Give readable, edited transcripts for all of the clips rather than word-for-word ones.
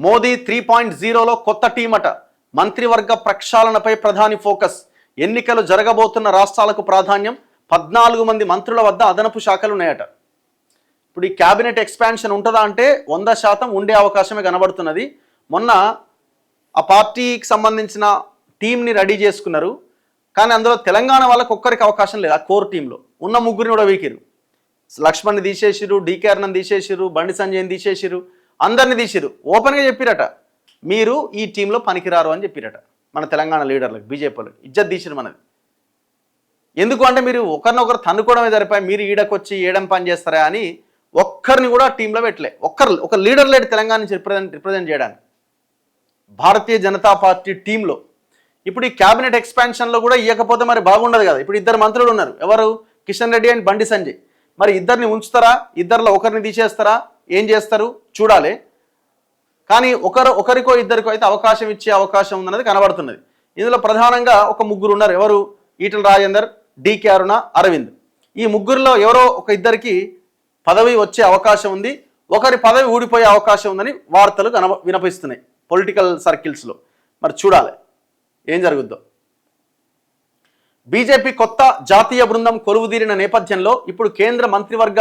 మోదీ 3.0లో కొత్త టీమట. మంత్రివర్గ ప్రక్షాళనపై ప్రధాని ఫోకస్. ఎన్నికలు జరగబోతున్న రాష్ట్రాలకు ప్రాధాన్యం. 14 మంది మంత్రుల వద్ద అదనపు శాఖలు ఉన్నాయట. ఇప్పుడు ఈ క్యాబినెట్ ఎక్స్పాన్షన్ ఉంటుందా అంటే 100% ఉండే అవకాశమే కనబడుతున్నది. మొన్న ఆ పార్టీకి సంబంధించిన టీంని రెడీ చేసుకున్నారు, కానీ అందులో తెలంగాణ వాళ్ళకి ఒక్కరికి అవకాశం లేదు. ఆ కోర్ టీంలో ఉన్న ముగ్గురిని కూడా వీకిరు. లక్ష్మణ్ని తీసేసిరు, డీకే అరుణని తీసేసిరు, బండి సంజయ్ని తీసేసిరు, అందరిని తీసిరు. ఓపెన్గా చెప్పిరట, మీరు ఈ టీంలో పనికిరారు అని చెప్పిరట. మన తెలంగాణ లీడర్లకు, బీజేపీలకు ఇజ్జత్ తీసిరు మనది. ఎందుకు అంటే మీరు ఒకరినొకరు తన్నుకోవడమే సరిపోయి మీరు ఈడకొచ్చి ఏడం పని చేస్తారా అని ఒక్కరిని కూడా టీంలో పెట్టలే. ఒక లీడర్ లేడు తెలంగాణ నుంచి రిప్రజెంట్ చేయడానికి భారతీయ జనతా పార్టీ టీంలో. ఇప్పుడు ఈ క్యాబినెట్ ఎక్స్పాన్షన్లో కూడా ఇవ్వకపోతే మరి బాగుండదు కదా. ఇప్పుడు 2 మంత్రులు ఉన్నారు, ఎవరు? కిషన్ రెడ్డి అండ్ బండి సంజయ్. మరి ఇద్దరిని ఉంచుతారా, ఇద్దరిలో ఒకరిని తీసేస్తారా, ఏం చేస్తారు చూడాలి. కానీ ఒకరికో ఇద్దరికో అయితే అవకాశం ఇచ్చే అవకాశం ఉందన్నది కనబడుతున్నది. ఇందులో ప్రధానంగా ఒక ముగ్గురు ఉన్నారు. ఎవరు? ఈటల రాజేందర్, డీకే అరుణ, అరవింద్. ఈ ముగ్గురులో ఎవరో ఒక ఇద్దరికి పదవి వచ్చే అవకాశం ఉంది, ఒకరి పదవి ఊడిపోయే అవకాశం ఉందని వార్తలు వినిపిస్తున్నాయి పొలిటికల్ సర్కిల్స్లో. మరి చూడాలి ఏం జరుగుద్దో. బీజేపీ కొత్త జాతీయ బృందం కొలువుదీరిన నేపథ్యంలో ఇప్పుడు కేంద్ర మంత్రివర్గ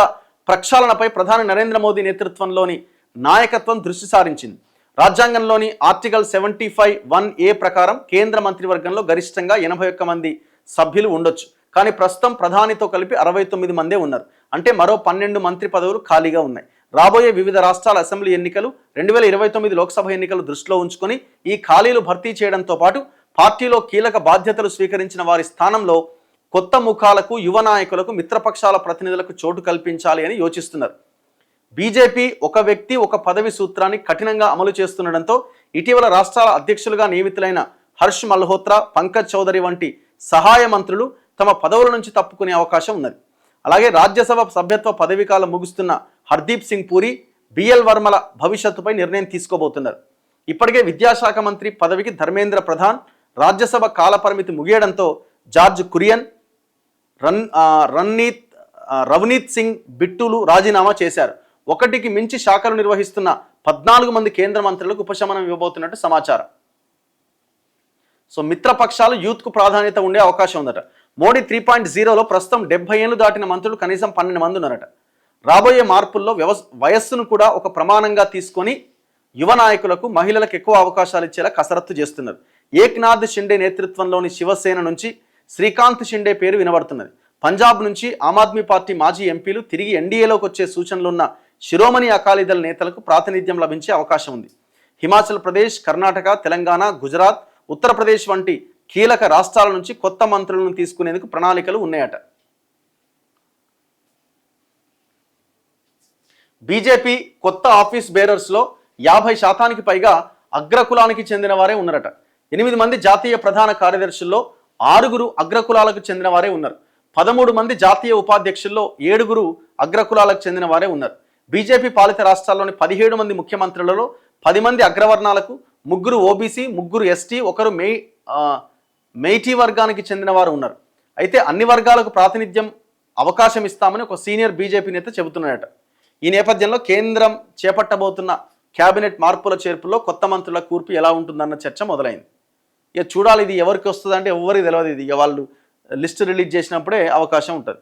ప్రక్షాళనపై ప్రధాని నరేంద్ర మోదీ నేతృత్వంలోని నాయకత్వం దృష్టి సారించింది. రాజ్యాంగంలోని ఆర్టికల్ 75(1)(a) ప్రకారం కేంద్ర మంత్రివర్గంలో గరిష్టంగా 81 మంది సభ్యులు ఉండొచ్చు. కానీ ప్రస్తుతం ప్రధానితో కలిపి 69 మందే ఉన్నారు. అంటే మరో 12 మంత్రి పదవులు ఖాళీగా ఉన్నాయి. రాబోయే వివిధ రాష్ట్రాల అసెంబ్లీ ఎన్నికలు, 2029 లోక్సభ ఎన్నికలు దృష్టిలో ఉంచుకొని ఈ ఖాళీలు భర్తీ చేయడంతో పాటు పార్టీలో కీలక బాధ్యతలు స్వీకరించిన వారి స్థానంలో కొత్త ముఖాలకు, యువ నాయకులకు, మిత్రపక్షాల ప్రతినిధులకు చోటు కల్పించాలి అని యోచిస్తున్నారు. బీజేపీ ఒక వ్యక్తి ఒక పదవి సూత్రాన్ని కఠినంగా అమలు చేస్తుండటంతో ఇటీవల రాష్ట్రాల అధ్యక్షులుగా నియమితులైన హర్ష్ మల్హోత్రా, పంకజ్ చౌదరి వంటి సహాయ మంత్రులు తమ పదవుల నుంచి తప్పుకునే అవకాశం ఉన్నది. అలాగే రాజ్యసభ సభ్యత్వ పదవీకాలం ముగుస్తున్న హర్దీప్ సింగ్ పూరి, బిఎల్ వర్మల భవిష్యత్తుపై నిర్ణయం తీసుకోబోతున్నారు. ఇప్పటికే విద్యాశాఖ మంత్రి పదవికి ధర్మేంద్ర ప్రధాన్, రాజ్యసభ కాలపరిమితి ముగియడంతో జార్జ్ కురియన్, రవనీత్ సింగ్ బిట్టులు రాజీనామా చేశారు. ఒకటికి మించి శాఖలు నిర్వహిస్తున్న 14 మంది కేంద్ర మంత్రులకు ఉపశమనం ఇవ్వబోతున్నట్టు సమాచారం. సో మిత్రపక్షాలు యూత్కు ప్రాధాన్యత ఉండే అవకాశం ఉందట. మోడీ 3.0లో ప్రస్తుతం 70 ఏళ్లు దాటిన మంత్రులు కనీసం 12 మంది ఉన్నారట. రాబోయే మార్పుల్లో వయస్సును కూడా ఒక ప్రమాణంగా తీసుకొని యువ నాయకులకు, మహిళలకు ఎక్కువ అవకాశాలు ఇచ్చేలా కసరత్తు చేస్తున్నారు. ఏక్నాథ్ షిండే నేతృత్వంలోని శివసేన నుంచి శ్రీకాంత్ షిండే పేరు వినబడుతున్నది. పంజాబ్ నుంచి ఆమ్ ఆద్మీ పార్టీ మాజీ ఎంపీలు తిరిగి ఎన్డీఏలోకి వచ్చే సూచనలున్న శిరోమణి అకాలీదళ నేతలకు ప్రాతినిధ్యం లభించే అవకాశం ఉంది. హిమాచల్ ప్రదేశ్, కర్ణాటక, తెలంగాణ, గుజరాత్, ఉత్తరప్రదేశ్ వంటి కీలక రాష్ట్రాల నుంచి కొత్త మంత్రులను తీసుకునేందుకు ప్రణాళికలు ఉన్నాయట. బీజేపీ కొత్త ఆఫీస్ బేరర్స్లో 50% పైగా అగ్రకులానికి చెందిన వారే ఉన్నారట. 8 మంది జాతీయ ప్రధాన కార్యదర్శుల్లో 6 అగ్రకులాలకు చెందిన వారే ఉన్నారు. 13 మంది జాతీయ ఉపాధ్యక్షుల్లో 7 అగ్రకులాలకు చెందిన వారే ఉన్నారు. బీజేపీ పాలిత రాష్ట్రాల్లోని 17 మంది ముఖ్యమంత్రులలో 10 మంది అగ్రవర్ణాలకు, 3 ఓబీసీ, 3 ఎస్టీ, 1 మెయిటీ వర్గానికి చెందిన వారు ఉన్నారు. అయితే అన్ని వర్గాలకు ప్రాతినిధ్యం అవకాశం ఇస్తామని ఒక సీనియర్ బీజేపీ నేత చెబుతున్నారట. ఈ నేపథ్యంలో కేంద్రం చేపట్టబోతున్న క్యాబినెట్ మార్పుల చేర్పుల్లో కొత్త మంత్రుల కూర్పు ఎలా ఉంటుందన్న చర్చ మొదలైంది. ఇక చూడాలి ఇది ఎవరికి వస్తుందంటే ఎవరికి తెలియదు. ఇది వాళ్ళు లిస్టు రిలీజ్ చేసినప్పుడే అవకాశం ఉంటుంది.